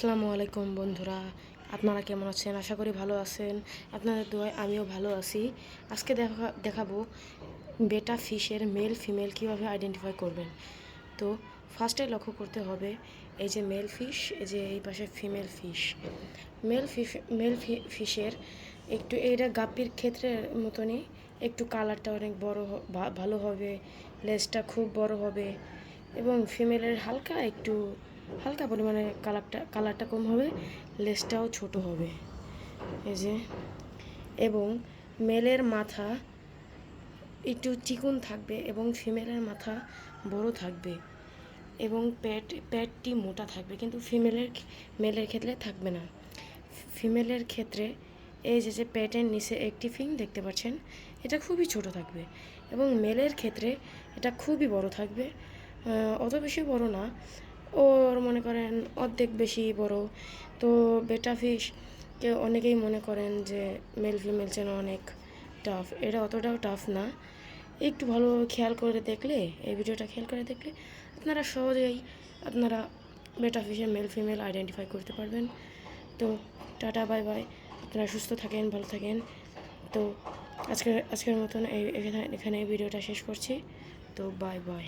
আসসালামু আলাইকুম বন্ধুরা, আপনারা কেমন আছেন? আশা করি ভালো আছেন। আপনাদের দোয়ায় আমিও ভালো আছি। আজকে দেখাবো বেটা ফিশের মেল ফিমেল কীভাবে আইডেন্টিফাই করবেন। তো ফার্স্টে লক্ষ্য করতে হবে এই যে মেল ফিশ, এই যে এই পাশে ফিমেল ফিশ। মেল ফিশের একটু এইটা গাপ্পির ক্ষেত্রে মতনই একটু কালারটা অনেক বড় ভালো হবে, লেজটা খুব বড় হবে এবং ফিমেলের হালকা পরিমাণে কালারটা কম হবে, লেজটাও ছোট হবে। এই যে, এবং মেলের মাথা একটু চিকন থাকবে এবং ফিমেলের মাথা বড় থাকবে এবং পেটটি মোটা থাকবে, কিন্তু মেলের ক্ষেত্রে থাকবে না। ফিমেলের ক্ষেত্রে এই যে পেটের নিচে একটি ফিং দেখতে পাচ্ছেন, এটা খুবই ছোট থাকবে এবং মেলের ক্ষেত্রে এটা খুবই বড় থাকবে, অত বেশি বড় না, ওর মনে করেন অর্ধেক বেশি বড়। তো বেটা ফিশ অনেকেই মনে করেন যে মেল ফিমেল যেন অনেক টাফ, এটা অতটাও টাফ না। একটু ভালো খেয়াল করে দেখলে, এই ভিডিওটা খেয়াল করে দেখলে আপনারা সহজেই বেটা ফিশের মেল ফিমেল আইডেন্টিফাই করতে পারবেন। তো টাটা, বাই বাই, আপনারা সুস্থ থাকেন, ভালো থাকেন। তো আজকের মতন এখানে এই ভিডিওটা শেষ করছি। তো বাই বাই।